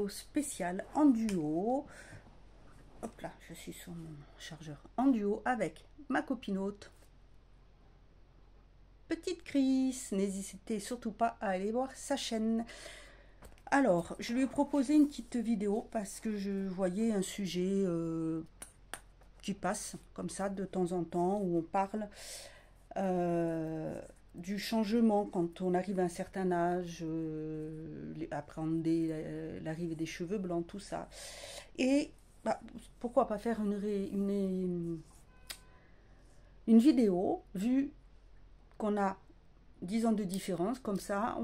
vidéo spéciale en duo. Hop là, je suis sur mon chargeur en duo avec ma copinote Petite Chris. N'hésitez surtout pas à aller voir sa chaîne. Alors, je lui ai proposé une petite vidéo parce que je voyais un sujet qui passe comme ça de temps en temps, où on parle du changement quand on arrive à un certain âge, appréhender l'arrivée des cheveux blancs, tout ça. Et bah, pourquoi pas faire une vidéo, vu qu'on a 10 ans de différence, comme ça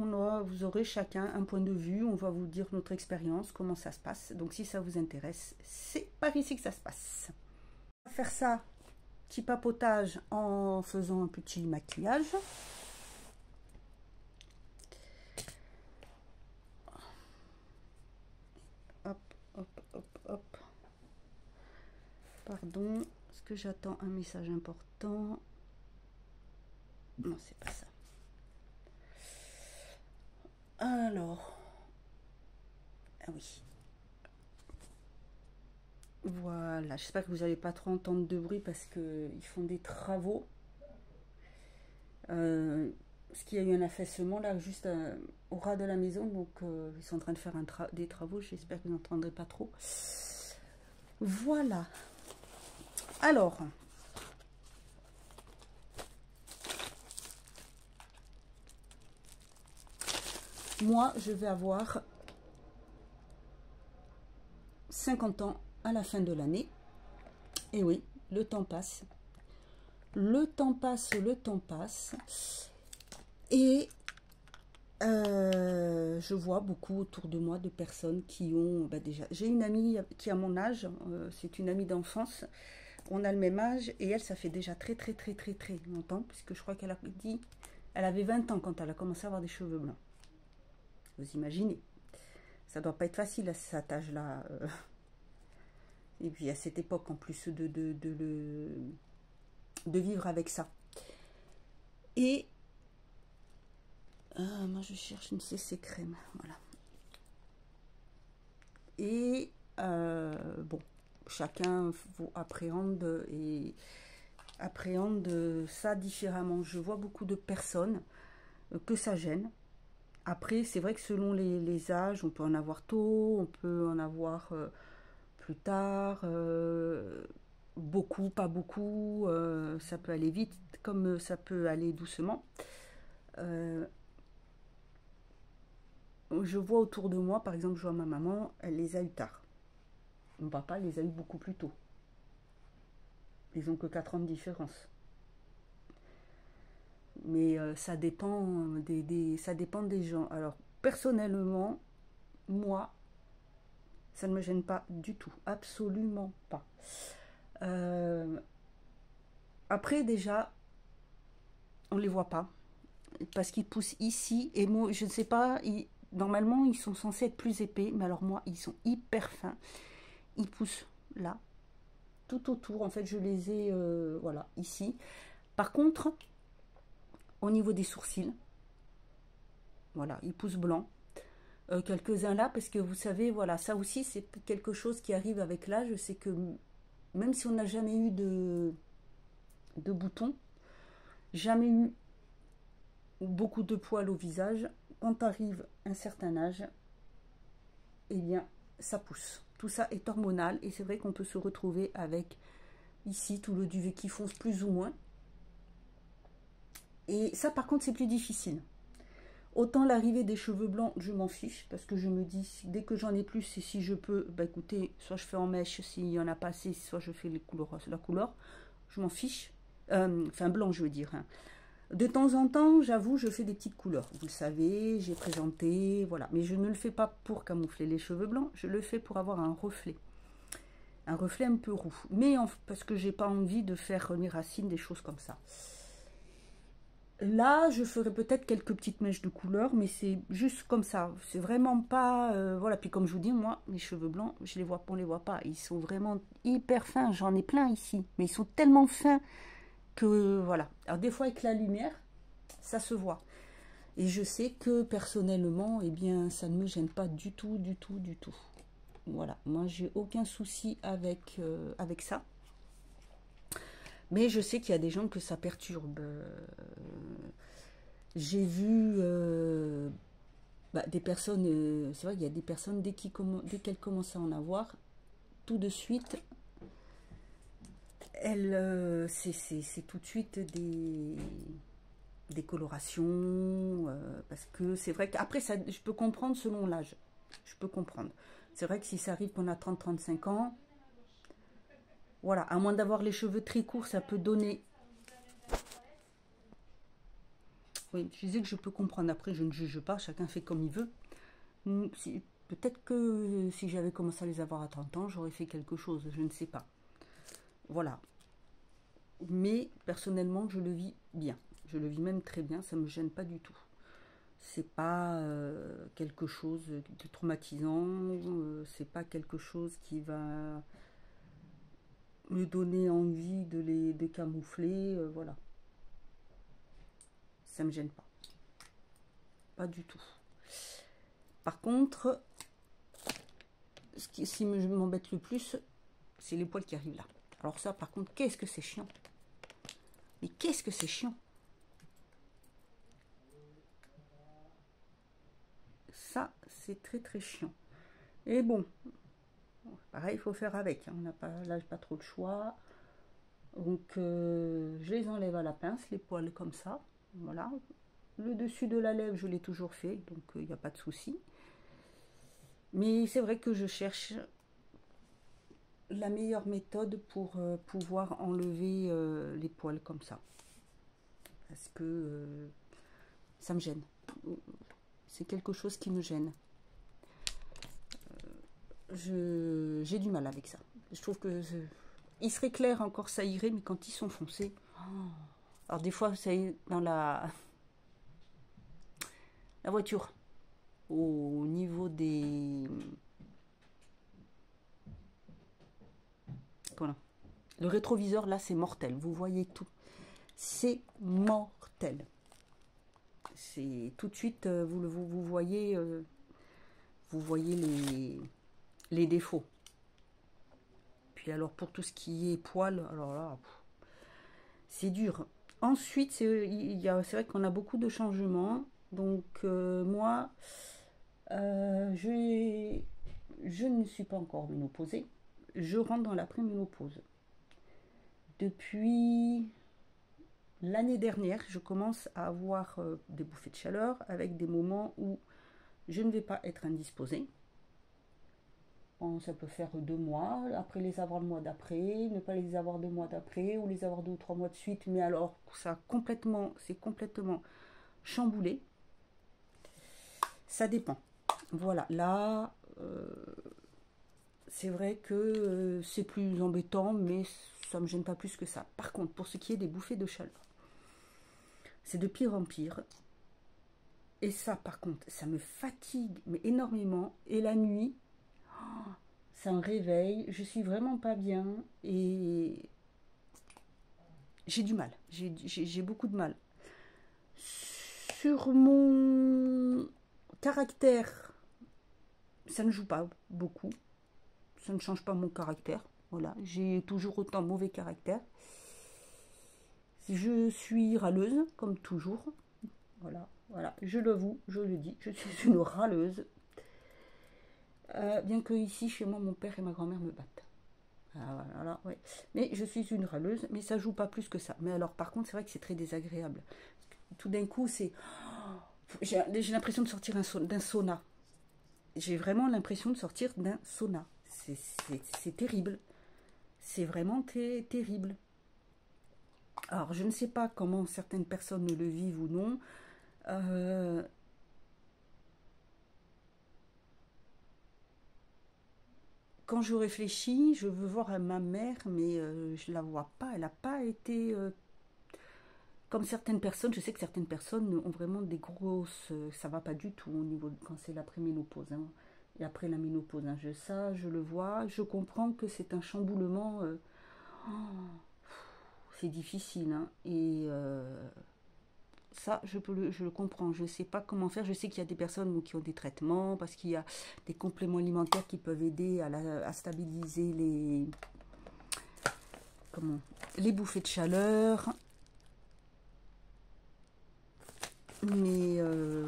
vous aurez chacun un point de vue, on va vous dire notre expérience, comment ça se passe. Donc si ça vous intéresse, c'est par ici que ça se passe. On va faire ça, petit papotage en faisant un petit maquillage. Hop, hop, hop, hop. Pardon, est-ce que j'attends un message important? Non, c'est pas ça. Alors, ah oui. Voilà, j'espère que vous n'allez pas trop entendre de bruit parce qu'ils font des travaux. Parce qu'il y a eu un affaissement là, juste au ras de la maison, donc ils sont en train de faire des travaux. J'espère que vous n'entendrez pas trop. Voilà. Alors, moi, je vais avoir 50 ans à la fin de l'année. Et oui, le temps passe. Le temps passe, le temps passe. Et je vois beaucoup autour de moi de personnes qui ont... déjà, j'ai une amie qui a mon âge. C'est une amie d'enfance. On a le même âge. Et elle, ça fait déjà très longtemps. Puisque je crois qu'elle a dit... Elle avait 20 ans quand elle a commencé à avoir des cheveux blancs. Vous imaginez, ça doit pas être facile à cet âge-là. Et puis à cette époque en plus de vivre avec ça. Et moi je cherche une CC crème, voilà. Et bon, chacun appréhende ça différemment. Je vois beaucoup de personnes que ça gêne. Après, c'est vrai que selon les âges, on peut en avoir tôt, on peut en avoir plus tard, beaucoup, pas beaucoup, ça peut aller vite, comme ça peut aller doucement. Je vois autour de moi, par exemple, je vois ma maman, elle les a eu tard. Mon papa les a eu beaucoup plus tôt. Ils n'ont que 4 ans de différence. Mais ça dépend ça dépend des gens. Alors, personnellement, moi, ça ne me gêne pas du tout, absolument pas. Après, déjà, on ne les voit pas, parce qu'ils poussent ici, et moi, je ne sais pas, normalement, ils sont censés être plus épais, mais alors moi, ils sont hyper fins. Ils poussent là, tout autour, en fait, je les ai, voilà, ici. Par contre, au niveau des sourcils, voilà, ils poussent blancs. Quelques-uns là, parce que vous savez, voilà, ça aussi, c'est quelque chose qui arrive avec l'âge, c'est que même si on n'a jamais eu de boutons, jamais eu beaucoup de poils au visage, quand arrive un certain âge, eh bien, ça pousse. Tout ça est hormonal, et c'est vrai qu'on peut se retrouver avec, ici, tout le duvet qui fonce plus ou moins. Et ça, par contre, c'est plus difficile. Autant l'arrivée des cheveux blancs, je m'en fiche, parce que je me dis, dès que j'en ai plus, et si je peux, bah écoutez, soit je fais en mèche, s'il y en a pas assez, soit je fais la couleur, je m'en fiche. Enfin, blanc, je veux dire. Hein. De temps en temps, j'avoue, je fais des petites couleurs. Vous le savez, j'ai présenté, voilà. Mais je ne le fais pas pour camoufler les cheveux blancs, je le fais pour avoir un reflet. Un reflet un peu roux. Mais parce que j'ai pas envie de faire mes racines, des choses comme ça. Là, je ferai peut-être quelques petites mèches de couleur, mais c'est juste comme ça. C'est vraiment pas... voilà, puis comme je vous dis, moi, mes cheveux blancs, on les voit pas. Ils sont vraiment hyper fins. J'en ai plein ici. Mais ils sont tellement fins que, voilà. Alors, des fois, avec la lumière, ça se voit. Et je sais que, personnellement, eh bien, ça ne me gêne pas du tout, du tout, du tout. Voilà, moi j'ai aucun souci avec ça. Mais je sais qu'il y a des gens que ça perturbe. J'ai vu des personnes, c'est vrai qu'il y a des personnes, dès qu'elles commencent à en avoir, tout de suite, c'est tout de suite des colorations, parce que c'est vrai qu'après, je peux comprendre selon l'âge. Je peux comprendre. C'est vrai que si ça arrive qu'on a 30-35 ans, voilà, à moins d'avoir les cheveux très courts, ça peut donner... Oui, je disais que je peux comprendre. Après, je ne juge pas, chacun fait comme il veut. Peut-être que si j'avais commencé à les avoir à 30 ans, j'aurais fait quelque chose, je ne sais pas. Voilà. Mais personnellement, je le vis bien. Je le vis même très bien, ça ne me gêne pas du tout. C'est pas quelque chose de traumatisant, c'est pas quelque chose qui va me donner envie de les camoufler, voilà. Ça me gêne pas. Pas du tout. Par contre, ce qui m'embête le plus, c'est les poils qui arrivent là. Alors ça, par contre, qu'est-ce que c'est chiant. Mais qu'est-ce que c'est chiant. Ça, c'est très très chiant. Et bon, pareil, il faut faire avec. On n'a pas, là, j'ai pas trop de choix. Donc, je les enlève à la pince, les poils comme ça. Voilà. Le dessus de la lèvre, je l'ai toujours fait, donc il n'y a pas de souci. Mais c'est vrai que je cherche la meilleure méthode pour pouvoir enlever les poils comme ça. Parce que ça me gêne. C'est quelque chose qui me gêne. J'ai du mal avec ça. Je trouve que il serait clair encore, ça irait, mais quand ils sont foncés... Oh. Alors des fois, c'est dans la voiture, au niveau des... Voilà. Le rétroviseur, là, c'est mortel. Vous voyez tout. C'est mortel. C'est tout de suite, vous voyez les défauts. Puis alors, pour tout ce qui est poils, alors là, c'est dur. Ensuite, c'est vrai qu'on a beaucoup de changements. Donc, moi, je ne suis pas encore ménopausée. Je rentre dans l'après-ménopause. Depuis l'année dernière, je commence à avoir des bouffées de chaleur avec des moments où je ne vais pas être indisposée. Bon, ça peut faire 2 mois, après les avoir le mois d'après, ne pas les avoir 2 mois d'après, ou les avoir 2 ou 3 mois de suite, mais alors c'est complètement chamboulé. Ça dépend. Voilà, là, c'est vrai que c'est plus embêtant, mais ça ne me gêne pas plus que ça. Par contre, pour ce qui est des bouffées de chaleur, c'est de pire en pire. Et ça, par contre, ça me fatigue mais énormément. Et la nuit, ça me réveille. Je suis vraiment pas bien. Et j'ai du mal. J'ai beaucoup de mal. Sur mon caractère, ça ne joue pas beaucoup. Ça ne change pas mon caractère. Voilà, j'ai toujours autant mauvais caractère. Je suis râleuse, comme toujours. Voilà, je l'avoue, je le dis, je suis une râleuse. Bien que ici, chez moi, mon père et ma grand-mère me battent. Ah, voilà, ouais. Mais je suis une râleuse, mais ça joue pas plus que ça. Mais alors, par contre, c'est vrai que c'est très désagréable. Tout d'un coup, c'est... J'ai l'impression de sortir d'un sauna. J'ai vraiment l'impression de sortir d'un sauna. C'est terrible. C'est vraiment terrible. Alors, je ne sais pas comment certaines personnes le vivent ou non. Quand je réfléchis, je veux voir ma mère, mais je la vois pas. Elle n'a pas été comme certaines personnes. Je sais que certaines personnes ont vraiment des grosses... ça va pas du tout au niveau quand c'est l'après-ménopause. Hein. Et après la ménopause, hein. Ça, je le vois. Je comprends que c'est un chamboulement. Oh, c'est difficile. Hein. Et Ça, je le comprends. Je ne sais pas comment faire. Je sais qu'il y a des personnes bon, qui ont des traitements parce qu'il y a des compléments alimentaires qui peuvent aider à stabiliser les bouffées de chaleur. Mais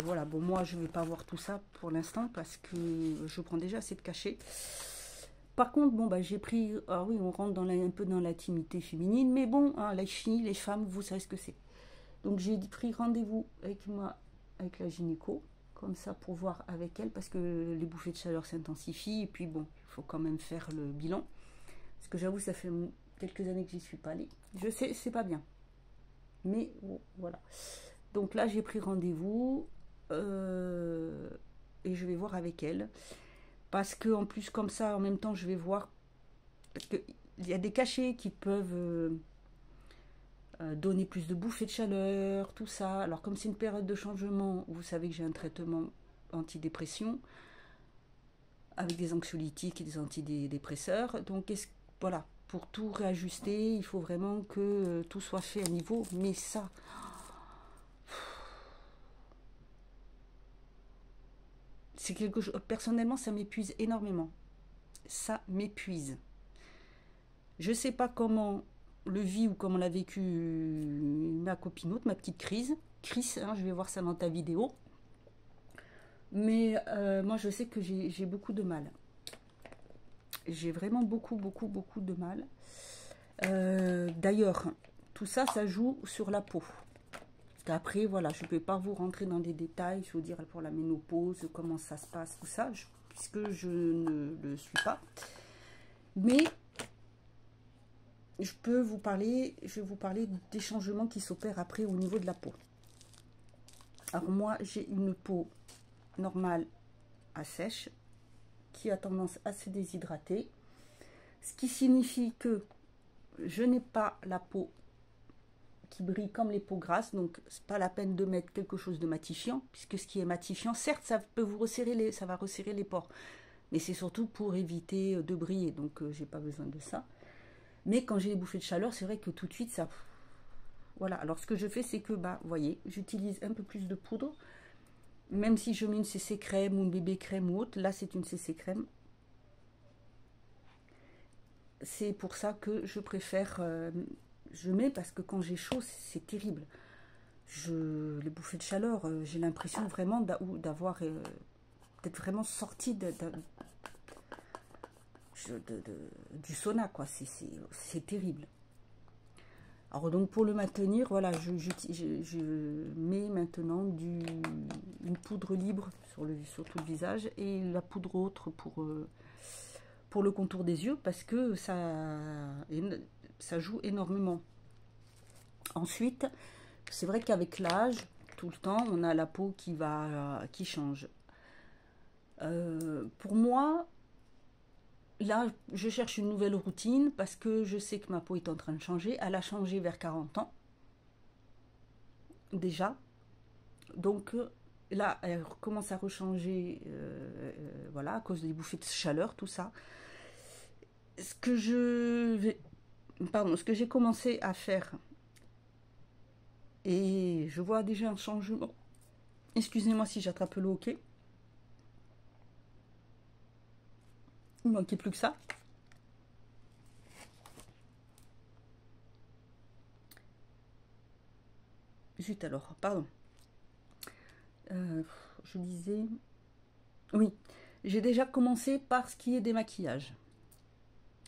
voilà, bon, moi, je ne vais pas voir tout ça pour l'instant parce que je prends déjà assez de cachets. Par contre, bon, bah, j'ai pris... Ah oui, on rentre un peu dans l'intimité féminine, mais bon, hein, les filles, les femmes, vous savez ce que c'est. Donc, j'ai pris rendez-vous avec la gynéco, comme ça, pour voir avec elle, parce que les bouffées de chaleur s'intensifient, et puis bon, il faut quand même faire le bilan. Parce que j'avoue, ça fait quelques années que j'y suis pas allée. Je sais, c'est pas bien. Mais bon, voilà. Donc là, j'ai pris rendez-vous, et je vais voir avec elle. Parce que en plus, comme ça, en même temps, je vais voir. Parce qu'il y a des cachets qui peuvent donner plus de bouffées de chaleur, tout ça. Alors, comme c'est une période de changement, vous savez que j'ai un traitement antidépression avec des anxiolytiques et des antidépresseurs. Donc, voilà, pour tout réajuster, il faut vraiment que tout soit fait à niveau. Mais ça, c'est quelque chose. Personnellement, ça m'épuise énormément. Ça m'épuise. Je sais pas comment le vit ou comment l'a vécu ma copinote, ma petite Chris, hein, je vais voir ça dans ta vidéo. Mais moi, je sais que j'ai beaucoup de mal. J'ai vraiment beaucoup, beaucoup, beaucoup de mal. D'ailleurs, tout ça, ça joue sur la peau. Après, voilà, je ne peux pas vous rentrer dans des détails, je vous dire pour la ménopause, comment ça se passe, tout ça, puisque je ne le suis pas. Mais je vais vous parler des changements qui s'opèrent après au niveau de la peau. Alors moi, j'ai une peau normale à sèche, qui a tendance à se déshydrater, ce qui signifie que je n'ai pas la peau qui brille comme les peaux grasses, donc c'est pas la peine de mettre quelque chose de matifiant, puisque ce qui est matifiant, certes, ça peut vous resserrer ça va resserrer les pores, mais c'est surtout pour éviter de briller, donc j'ai pas besoin de ça. Mais quand j'ai les bouffées de chaleur, c'est vrai que tout de suite, ça... Voilà, alors ce que je fais, c'est que, bah, vous voyez, j'utilise un peu plus de poudre, même si je mets une CC crème ou une bébé crème ou autre, là c'est une CC crème. C'est pour ça que je préfère... je mets parce que quand j'ai chaud, c'est terrible. Les bouffées de chaleur, j'ai l'impression vraiment d'avoir... d'être vraiment sortie du sauna, quoi. C'est terrible. Alors donc pour le maintenir, voilà, je mets maintenant une poudre libre sur tout le visage et la poudre autre pour le contour des yeux parce que ça joue énormément. Ensuite, c'est vrai qu'avec l'âge, tout le temps, on a la peau qui change. Pour moi, là, je cherche une nouvelle routine parce que je sais que ma peau est en train de changer. Elle a changé vers 40 ans, déjà. Donc là, elle commence à rechanger, voilà, à cause des bouffées de chaleur, tout ça. Ce que j'ai commencé à faire, et je vois déjà un changement. Excusez-moi si j'attrape le hoquet. Il ne manquait plus que ça. Zut alors, pardon. Je disais... Oui, j'ai déjà commencé par ce qui est des maquillages.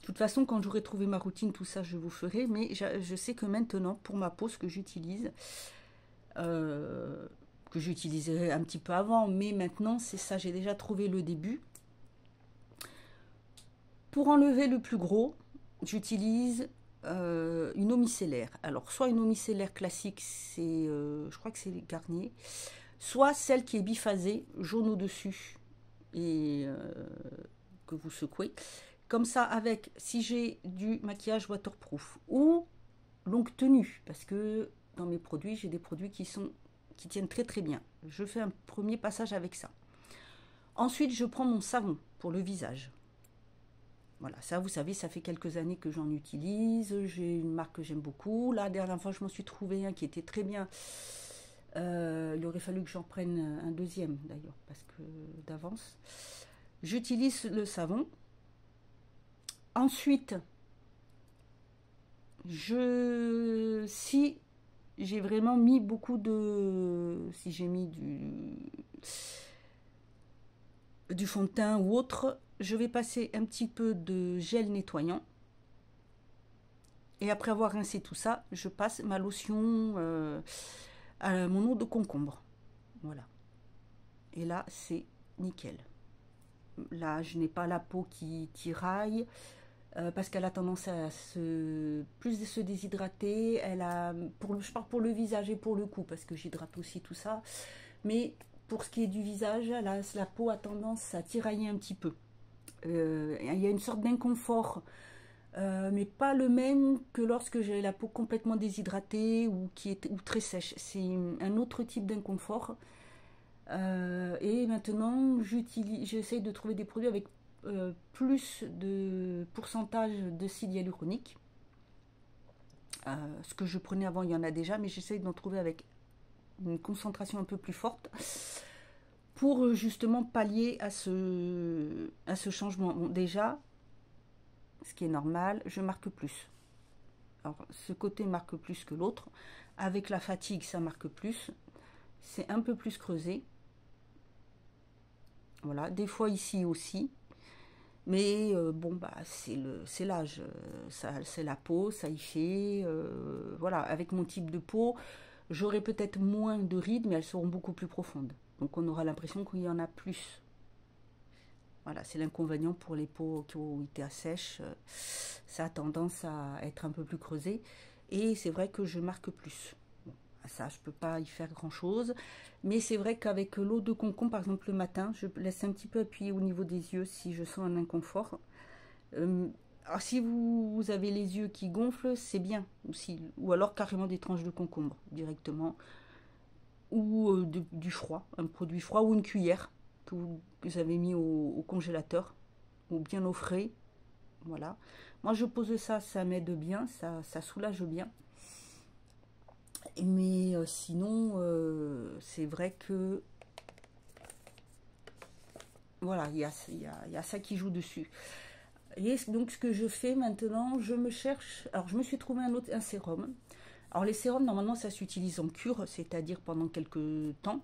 De toute façon, quand j'aurai trouvé ma routine, tout ça, je vous ferai. Mais je sais que maintenant, pour ma peau, ce que j'utilise, que j'utilisais un petit peu avant, mais maintenant, c'est ça, j'ai déjà trouvé le début. Pour enlever le plus gros, j'utilise une eau micellaire. Alors, soit une eau micellaire classique, je crois que c'est Garnier, soit celle qui est biphasée, jaune au-dessus, et que vous secouez. Comme ça, si j'ai du maquillage waterproof ou longue tenue, parce que dans mes produits, j'ai des produits qui tiennent très très bien. Je fais un premier passage avec ça. Ensuite, je prends mon savon pour le visage. Voilà, ça, vous savez, ça fait quelques années que j'en utilise. J'ai une marque que j'aime beaucoup. La dernière fois, je m'en suis trouvé un qui était très bien, Il aurait fallu que j'en prenne un deuxième d'ailleurs, parce que d'avance. J'utilise le savon. Ensuite, si j'ai vraiment mis beaucoup de... Si j'ai mis du fond de teint ou autre, je vais passer un petit peu de gel nettoyant. Et après avoir rincé tout ça, je passe ma lotion à mon eau de concombre. Voilà. Et là, c'est nickel. Là, je n'ai pas la peau qui tiraille parce qu'elle a tendance à plus se déshydrater. Je parle pour le visage et pour le cou parce que j'hydrate aussi tout ça. Mais pour ce qui est du visage, la peau a tendance à tirailler un petit peu. Il y a une sorte d'inconfort, mais pas le même que lorsque j'ai la peau complètement déshydratée ou très sèche. C'est un autre type d'inconfort. Et maintenant, j'essaye de trouver des produits avec plus de pourcentage d'acide hyaluronique. Ce que je prenais avant, il y en a déjà, mais j'essaye d'en trouver avec une concentration un peu plus forte pour justement pallier à ce changement. Bon, déjà, ce qui est normal, je marque plus. Alors, ce côté marque plus que l'autre. Avec la fatigue, ça marque plus. C'est un peu plus creusé. Voilà, des fois ici aussi. Mais bon, bah, c'est l'âge. C'est la peau, ça y fait. Voilà, avec mon type de peau, j'aurai peut-être moins de rides, mais elles seront beaucoup plus profondes. Donc on aura l'impression qu'il y en a plus. Voilà, c'est l'inconvénient pour les peaux qui ont été à sèche. Ça a tendance à être un peu plus creusé. Et c'est vrai que je marque plus. Bon, ça, je ne peux pas y faire grand-chose. Mais c'est vrai qu'avec l'eau de concombre, par exemple, le matin, je laisse un petit peu appuyer au niveau des yeux si je sens un inconfort. Alors, si vous avez les yeux qui gonflent, c'est bien aussi. Ou alors carrément des tranches de concombre directement. Ou du froid, un produit froid ou une cuillère que vous avez mis au congélateur ou bien au frais. Voilà. Moi, je pose ça, ça m'aide bien, ça soulage bien. Mais sinon, c'est vrai que voilà, il y a ça qui joue dessus. Et donc, ce que je fais maintenant, je me cherche. Alors, je me suis trouvé un sérum. Alors, les sérums, normalement, ça s'utilise en cure, c'est-à-dire pendant quelques temps,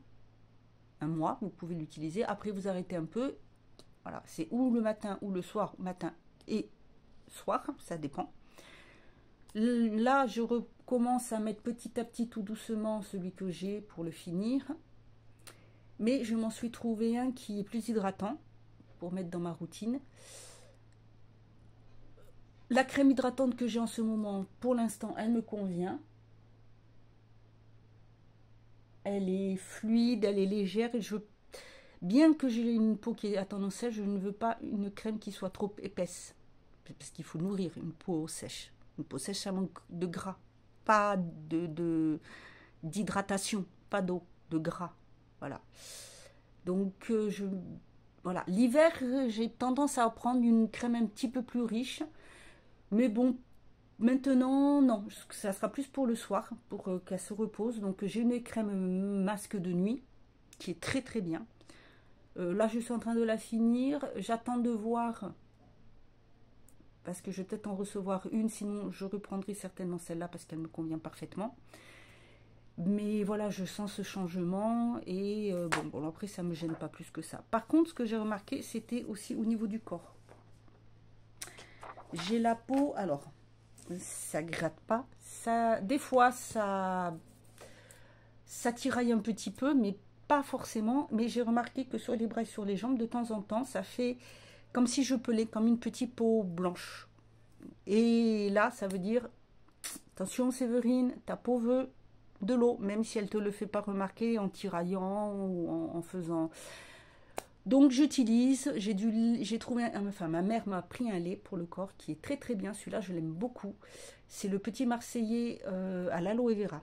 un mois, vous pouvez l'utiliser. Après, vous arrêtez un peu. Voilà, c'est ou le matin ou le soir, matin et soir, ça dépend. Là, je recommence à mettre petit à petit, tout doucement, celui que j'ai pour le finir. Mais je m'en suis trouvé un qui est plus hydratant pour mettre dans ma routine. La crème hydratante que j'ai en ce moment, pour l'instant, elle me convient. Elle est fluide, elle est légère. Et bien que j'ai une peau qui est à tendance sèche, je ne veux pas une crème qui soit trop épaisse. Parce qu'il faut nourrir une peau sèche. Une peau sèche, ça manque de gras. Pas d'hydratation, pas d'eau, de gras. Voilà. Donc, voilà. L'hiver, j'ai tendance à prendre une crème un petit peu plus riche. Mais bon, maintenant, non. Ça sera plus pour le soir, pour qu'elle se repose. Donc, j'ai une crème masque de nuit qui est très très bien. Là, je suis en train de la finir. J'attends de voir, parce que je vais peut-être en recevoir une, sinon je reprendrai certainement celle-là parce qu'elle me convient parfaitement. Mais voilà, je sens ce changement et bon, après, ça ne me gêne pas plus que ça. Par contre, ce que j'ai remarqué, c'était aussi au niveau du corps. J'ai la peau, alors, ça gratte pas. Des fois, ça tiraille un petit peu, mais pas forcément. Mais j'ai remarqué que sur les bras et sur les jambes, de temps en temps, ça fait comme si je pelais, comme une petite peau blanche. Et là, ça veut dire, attention Séverine, ta peau veut de l'eau, même si elle ne te le fait pas remarquer en tiraillant ou en faisant. Donc j'utilise, j'ai trouvé, enfin ma mère m'a pris un lait pour le corps qui est très très bien, celui-là je l'aime beaucoup. C'est le petit Marseillais à l'aloe vera.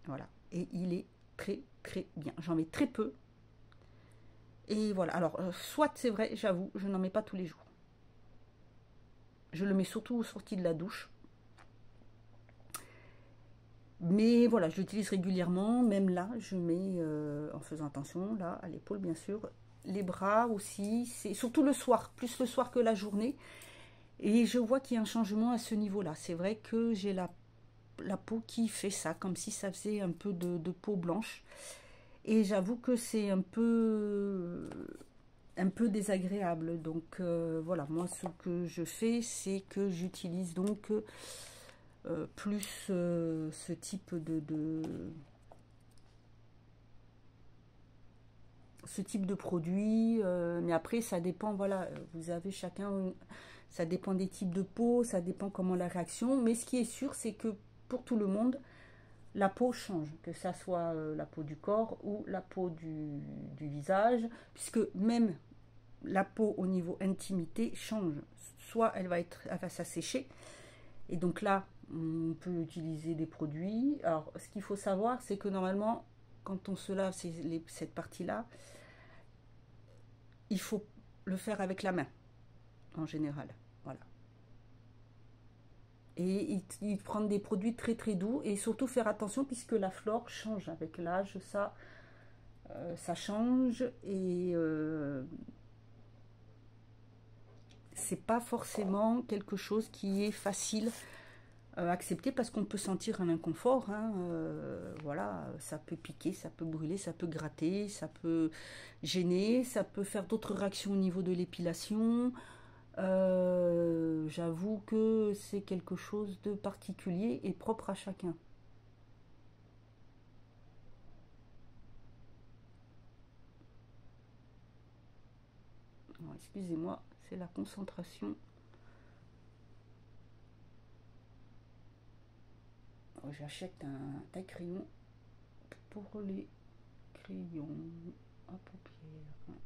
Voilà, et il est très très bien. J'en mets très peu. Et voilà, alors soit c'est vrai, j'avoue, je n'en mets pas tous les jours. Je le mets surtout aux sorties de la douche. Mais voilà, je l'utilise régulièrement. Même là, je mets, en faisant attention, là, à l'épaule, bien sûr. Les bras aussi. C'est surtout le soir, plus le soir que la journée. Et je vois qu'il y a un changement à ce niveau-là. C'est vrai que j'ai la peau qui fait ça, comme si ça faisait un peu de peau blanche. Et j'avoue que c'est un peu désagréable. Donc voilà, moi ce que je fais, c'est que j'utilise donc plus ce type ce type de produit. Mais après, ça dépend, voilà, vous avez chacun, ça dépend des types de peau, ça dépend comment la réaction. Mais ce qui est sûr, c'est que pour tout le monde, la peau change, que ça soit la peau du corps ou la peau du visage, puisque même la peau au niveau intimité change. Soit elle va s'assécher, et donc là, on peut utiliser des produits. Alors, ce qu'il faut savoir, c'est que normalement, quand on se lave cette partie-là, il faut le faire avec la main, en général. Voilà. Et il prendre des produits très très doux et surtout faire attention puisque la flore change avec l'âge, ça change et c'est pas forcément quelque chose qui est facile à accepter parce qu'on peut sentir un inconfort, hein, voilà, ça peut piquer, ça peut brûler, ça peut gratter, ça peut gêner, ça peut faire d'autres réactions au niveau de l'épilation. J'avoue que c'est quelque chose de particulier et propre à chacun. Excusez-moi, c'est la concentration. J'achète un taille-crayon pour les crayons à paupières. Voilà.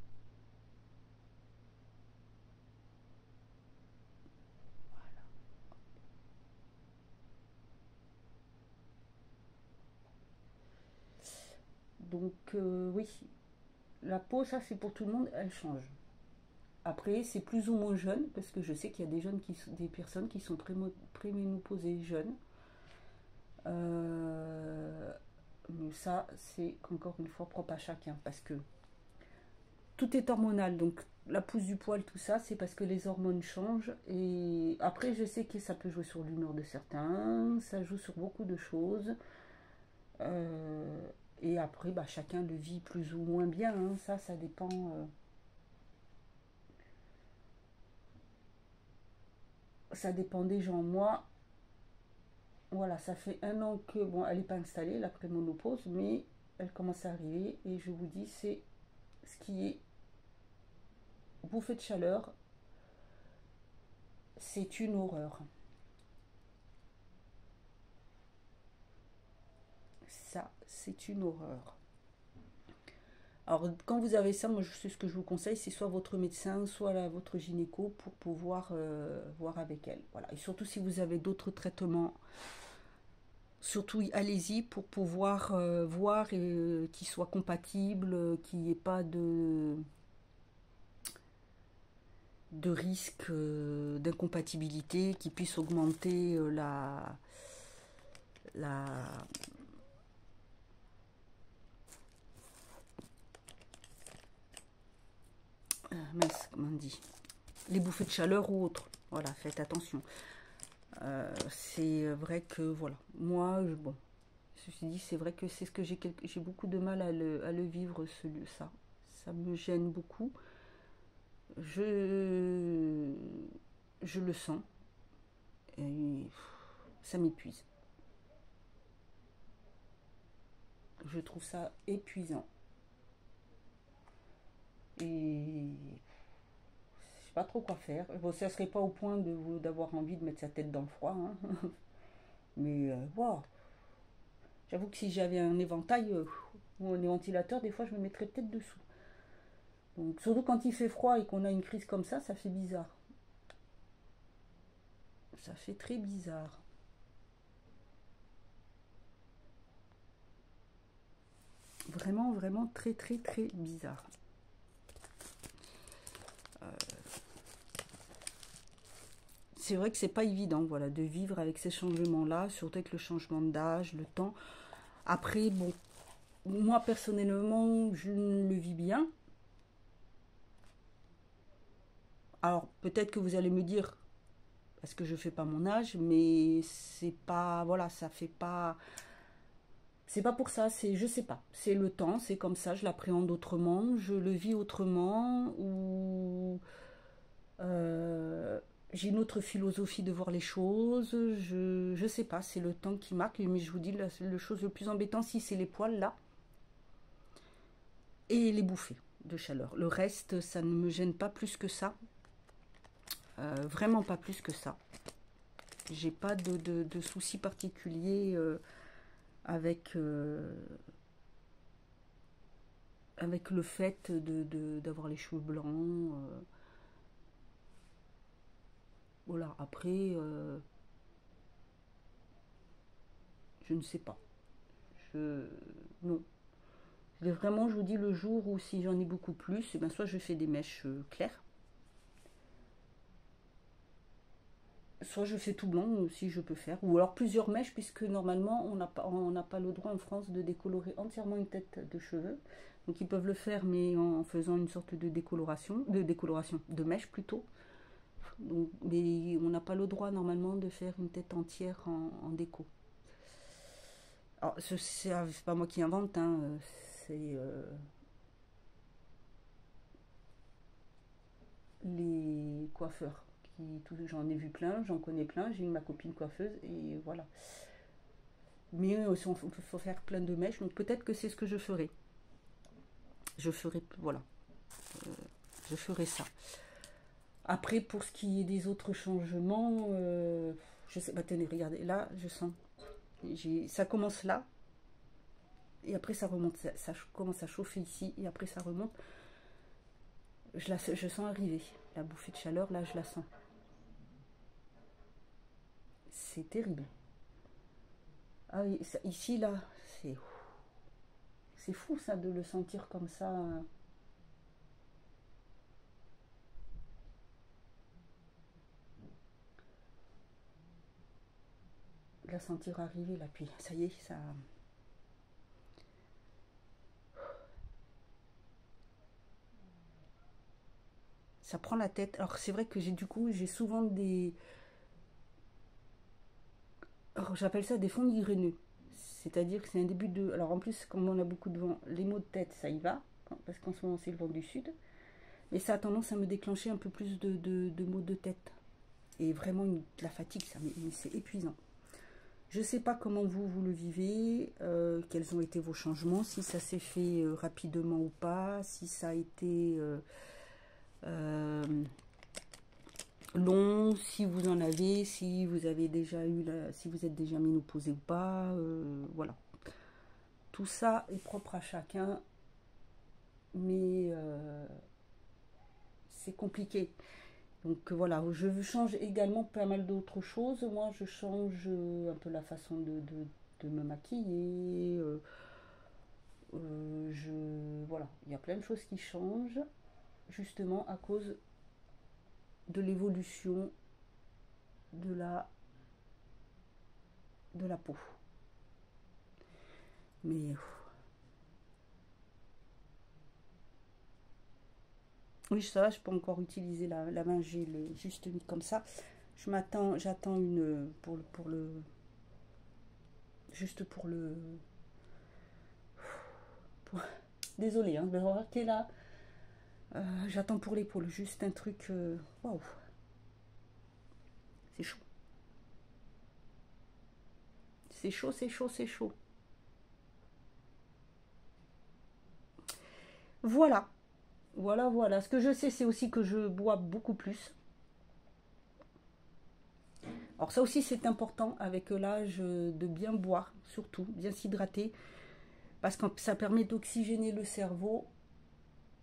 Donc oui, la peau, ça c'est pour tout le monde, elle change. Après, c'est plus ou moins jeune, parce que je sais qu'il y a des personnes qui sont préménopausées jeunes. Mais ça, c'est encore une fois propre à chacun, parce que tout est hormonal. Donc la pousse du poil, tout ça, c'est parce que les hormones changent. Et après, je sais que ça peut jouer sur l'humeur de certains, ça joue sur beaucoup de choses. Euh, et après, bah, chacun le vit plus ou moins bien, hein. Ça dépend. Ça dépend des gens. Moi, voilà, ça fait 1 an que, bon, elle n'est pas installée, la prémonopause, mais elle commence à arriver. Et je vous dis, c'est ce qui est bouffée de chaleur, c'est une horreur. Ça, c'est une horreur. Alors, quand vous avez ça, moi, je sais ce que je vous conseille, c'est soit votre médecin, soit votre gynéco pour pouvoir voir avec elle. Voilà. Et surtout, si vous avez d'autres traitements, surtout, allez-y pour pouvoir voir qu'ils soient compatibles, qu'il n'y ait pas de risque d'incompatibilité qui puisse augmenter la, mince, comment on dit, les bouffées de chaleur ou autres. Voilà, faites attention. C'est vrai que, voilà, moi, bon, ceci dit, c'est vrai que c'est ce que j'ai beaucoup de mal à le vivre, ça. Ça me gêne beaucoup. Je, je le sens. Et ça m'épuise. Je trouve ça épuisant. Et je sais pas trop quoi faire. Bon, ça serait pas au point d'avoir envie de mettre sa tête dans le froid, hein. Mais wow. J'avoue que si j'avais un éventail ou un ventilateur, des fois je me mettrais peut-être dessous. Donc, surtout quand il fait froid et qu'on a une crise comme ça fait bizarre. Ça fait très bizarre. Vraiment, vraiment très, très, très bizarre. c'est vrai que c'est pas évident, voilà, de vivre avec ces changements-là, surtout avec le changement d'âge, le temps. Après, bon, moi personnellement, je le vis bien. Alors peut-être que vous allez me dire, parce que je fais pas mon âge, mais c'est pas, voilà, ça fait pas, c'est pas pour ça, c'est, je sais pas, c'est le temps, c'est comme ça, je l'appréhende autrement, je le vis autrement, ou euh, j'ai une autre philosophie de voir les choses, je sais pas, c'est le temps qui marque, mais je vous dis, la chose le plus embêtant, si c'est les poils là, et les bouffées de chaleur. Le reste, ça ne me gêne pas plus que ça, vraiment pas plus que ça. J'ai pas de soucis particuliers avec, avec le fait d'avoir les cheveux blancs. Voilà, après, je ne sais pas. Je, non. Vraiment, je vous dis, le jour où si j'en ai beaucoup plus, et ben soit je fais des mèches claires, soit je fais tout blanc si je peux faire, ou alors plusieurs mèches, puisque normalement on n'a pas le droit en France de décolorer entièrement une tête de cheveux. Donc ils peuvent le faire, mais en faisant une sorte de décoloration, de mèche plutôt. Donc, mais on n'a pas le droit normalement de faire une tête entière en déco. Alors c'est pas moi qui invente, hein, c'est les coiffeurs. J'en ai vu plein, j'en connais plein, j'ai eu ma copine coiffeuse et voilà. Mais il faut faire plein de mèches, donc peut-être que c'est ce que je ferai. Je ferai, voilà, je ferai ça. Après, pour ce qui est des autres changements, je sais pas, tenez, regardez, là, je sens, ça commence là, et après ça remonte, ça commence à chauffer ici, et après ça remonte. Je sens arriver, la bouffée de chaleur, là, je la sens. C'est terrible. Ah oui, ici, là, c'est fou, ça, de le sentir comme ça. De la sentir arriver, là, puis ça y est, ça prend la tête. Alors c'est vrai que j'ai souvent des, alors j'appelle ça des fonds migraineux. C'est-à-dire que c'est un début de, alors en plus comme on a beaucoup de vent, les maux de tête ça y va, parce qu'en ce moment c'est le vent du sud, mais ça a tendance à me déclencher un peu plus de maux de tête. Et vraiment de la fatigue, mais c'est épuisant. Je ne sais pas comment vous le vivez, quels ont été vos changements, si ça s'est fait rapidement ou pas, si ça a été euh, long, si vous en avez, si vous avez déjà eu, si vous êtes déjà ménopausé ou pas, voilà. Tout ça est propre à chacun, mais c'est compliqué. Donc voilà, je change également pas mal d'autres choses. Moi, je change un peu la façon de me maquiller. Voilà, il y a plein de choses qui changent, justement à cause de l'évolution de la peau. Mais oui, ça, je peux encore utiliser la main, j'ai juste mis comme ça. J'attends une juste pour le, pour, désolé, hein, de remarquer là. J'attends pour l'épaule, juste un truc, waouh, c'est chaud, c'est chaud, c'est chaud, c'est chaud. Voilà, voilà. Ce que je sais, c'est aussi que je bois beaucoup plus. Alors ça aussi, c'est important avec l'âge de bien boire, surtout, bien s'hydrater, parce que ça permet d'oxygéner le cerveau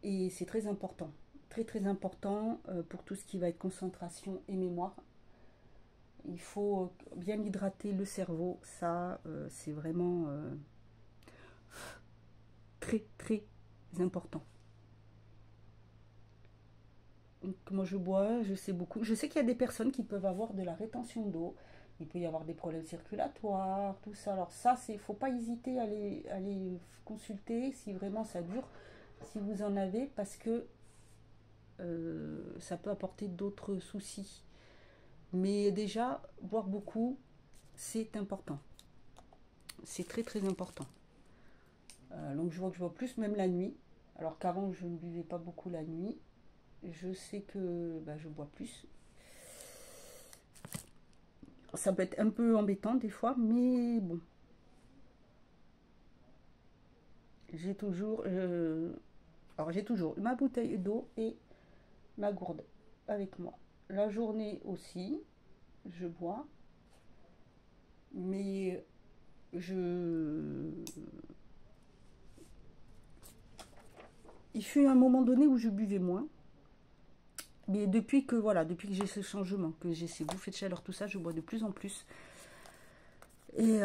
et c'est très important. Très très important pour tout ce qui va être concentration et mémoire. Il faut bien hydrater le cerveau, ça c'est vraiment très très important. Donc, moi, je bois, je sais beaucoup. Je sais qu'il y a des personnes qui peuvent avoir de la rétention d'eau. Il peut y avoir des problèmes circulatoires, tout ça. Alors ça, il faut pas hésiter à les consulter si vraiment ça dure, si vous en avez, parce que ça peut apporter d'autres soucis. Mais déjà, boire beaucoup, c'est important. C'est très très important. Donc je vois que je bois plus, même la nuit. Alors qu'avant, je ne buvais pas beaucoup la nuit. Je sais que bah, je bois plus. Ça peut être un peu embêtant des fois, mais bon. J'ai toujours, alors j'ai toujours ma bouteille d'eau et ma gourde avec moi. La journée aussi, je bois, mais je... Il fut un moment donné où je buvais moins. Mais depuis que voilà, depuis que j'ai ce changement, que j'ai ces bouffées de chaleur, tout ça, je bois de plus en plus. Et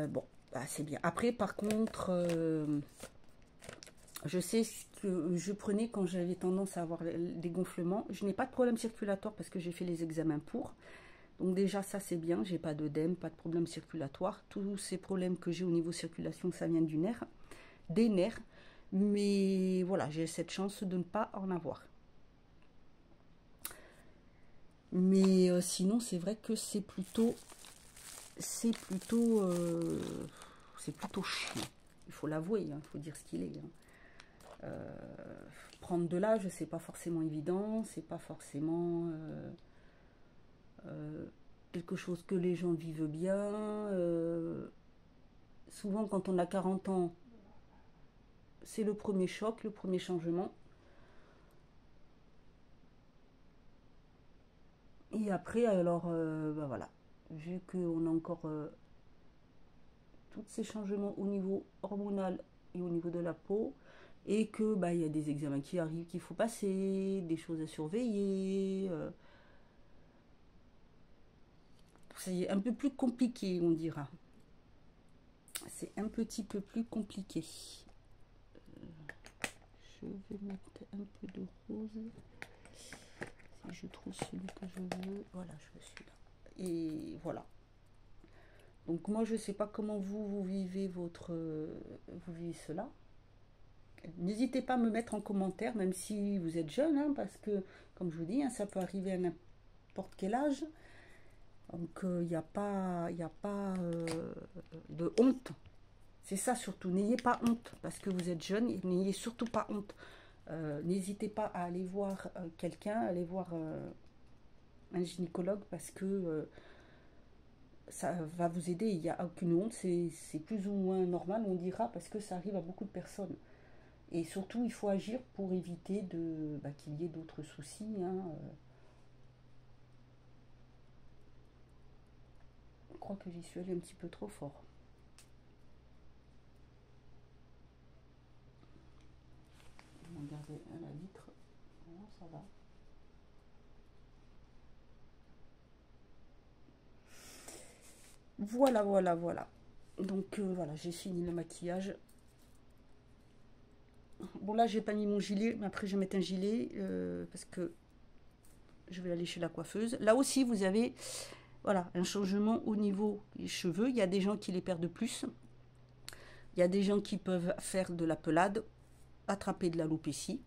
bon, bah, c'est bien. Après, par contre, je sais ce que je prenais quand j'avais tendance à avoir des gonflements. Je n'ai pas de problème circulatoire parce que j'ai fait les examens pour. Donc déjà, ça c'est bien. J'ai pas d'œdème, pas de problème circulatoire. Tous ces problèmes que j'ai au niveau circulation, ça vient du nerf, des nerfs. Mais voilà, j'ai cette chance de ne pas en avoir. Mais sinon, c'est vrai que c'est plutôt, c'est plutôt chiant. Il faut l'avouer, il faut dire ce qu'il est. Prendre de l'âge, c'est pas forcément évident, c'est pas forcément quelque chose que les gens vivent bien. Souvent, quand on a 40 ans, c'est le premier choc, le premier changement. Et après, alors, bah voilà, vu qu'on a encore tous ces changements au niveau hormonal et au niveau de la peau, et que bah, y a des examens qui arrivent qu'il faut passer, des choses à surveiller. C'est un peu plus compliqué, on dira. C'est un petit peu plus compliqué. Je vais mettre un peu de rose. Si je trouve celui que je veux. Voilà, je veux celui-là. Et voilà. Donc moi, je ne sais pas comment vous vivez vous vivez cela. N'hésitez pas à me mettre en commentaire, même si vous êtes jeune, hein, parce que, comme je vous dis, hein, ça peut arriver à n'importe quel âge. Donc, il n'y a pas, de honte. C'est ça surtout. N'ayez pas honte, parce que vous êtes jeune, et n'ayez surtout pas honte. N'hésitez pas à aller voir quelqu'un, aller voir un gynécologue, parce que ça va vous aider. Il n'y a aucune honte, c'est plus ou moins normal, on dira, parce que ça arrive à beaucoup de personnes. Et surtout, il faut agir pour éviter qu'il y ait d'autres soucis. Hein. Je crois que j'y suis allée un petit peu trop fort. On va regarder à la vitre. Non, ça va. Voilà, voilà, voilà. Donc voilà, j'ai fini le maquillage. Bon là, j'ai pas mis mon gilet, mais après je vais mettre un gilet parce que je vais aller chez la coiffeuse. Là aussi, vous avez voilà, un changement au niveau des cheveux. Il y a des gens qui les perdent plus. Il y a des gens qui peuvent faire de la pelade, attraper de l'alopécie.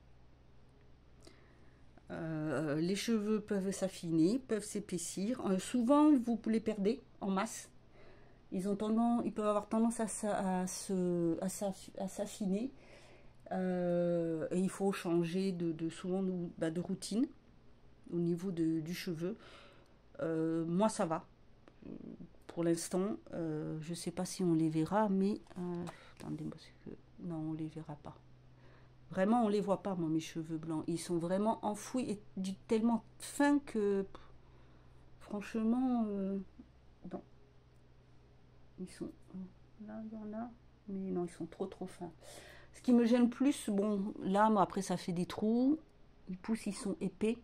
Les cheveux peuvent s'affiner, peuvent s'épaissir. Souvent, vous les perdez en masse. Ils peuvent avoir tendance à s'affiner. Et il faut changer souvent de routine au niveau du cheveu. Moi, ça va. Pour l'instant, je ne sais pas si on les verra, mais attendez, parce que non, on les verra pas. Vraiment, on les voit pas, moi, mes cheveux blancs. Ils sont vraiment enfouis et tellement fins que, franchement, non. Ils sont là, il y en a, mais non, ils sont trop trop fins. Ce qui me gêne plus, bon, là, moi, après, ça fait des trous. Ils poussent, ils sont épais.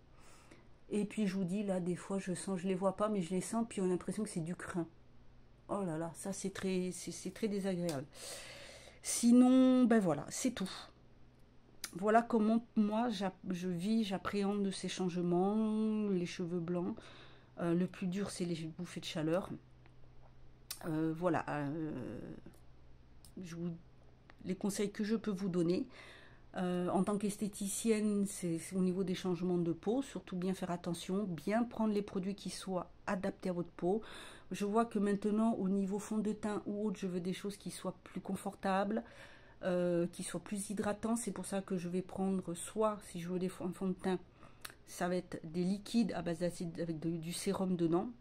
Et puis, je vous dis, là, des fois, je les vois pas, mais je les sens, puis on a l'impression que c'est du crin. Oh là là, ça, c'est très désagréable. Sinon, ben voilà, c'est tout. Voilà comment moi je vis, j'appréhende ces changements, les cheveux blancs. Le plus dur, c'est les bouffées de chaleur. Voilà, les conseils que je peux vous donner. En tant qu'esthéticienne, c'est au niveau des changements de peau, surtout bien faire attention, bien prendre les produits qui soient adaptés à votre peau. Je vois que maintenant, au niveau fond de teint ou autre, je veux des choses qui soient plus confortables, qui soient plus hydratants. C'est pour ça que je vais prendre soit, si je veux des fonds de teint, ça va être des liquides à base d'acide avec du sérum dedans,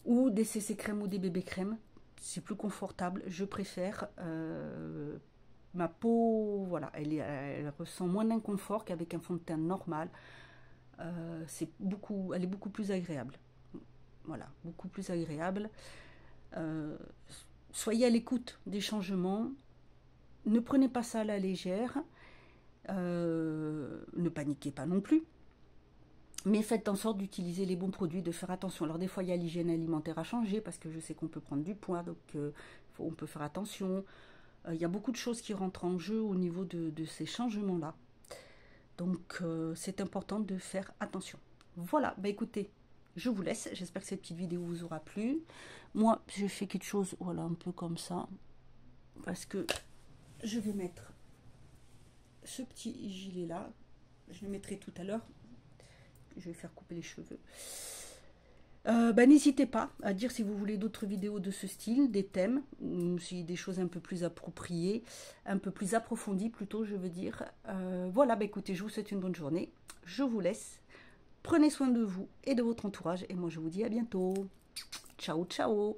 ou des CC crème ou des bébés crème. C'est plus confortable, je préfère. Ma peau, voilà, elle ressent moins d'inconfort qu'avec un fond de teint normal. Elle est beaucoup plus agréable. Voilà, beaucoup plus agréable. Soyez à l'écoute des changements. Ne prenez pas ça à la légère. Ne paniquez pas non plus. Mais faites en sorte d'utiliser les bons produits, de faire attention. Alors des fois, il y a l'hygiène alimentaire à changer, parce que je sais qu'on peut prendre du poids, donc on peut faire attention. Il y a beaucoup de choses qui rentrent en jeu au niveau de ces changements-là. Donc, c'est important de faire attention. Voilà, bah écoutez, je vous laisse. J'espère que cette petite vidéo vous aura plu. Moi, je fais quelque chose, voilà, un peu comme ça. Parce que je vais mettre ce petit gilet-là. Je le mettrai tout à l'heure. Je vais faire couper les cheveux. N'hésitez pas à dire si vous voulez d'autres vidéos de ce style, des thèmes, ou si des choses un peu plus appropriées, un peu plus approfondies plutôt, je veux dire. Voilà, écoutez, je vous souhaite une bonne journée. Je vous laisse. Prenez soin de vous et de votre entourage. Et moi, je vous dis à bientôt. Ciao, ciao.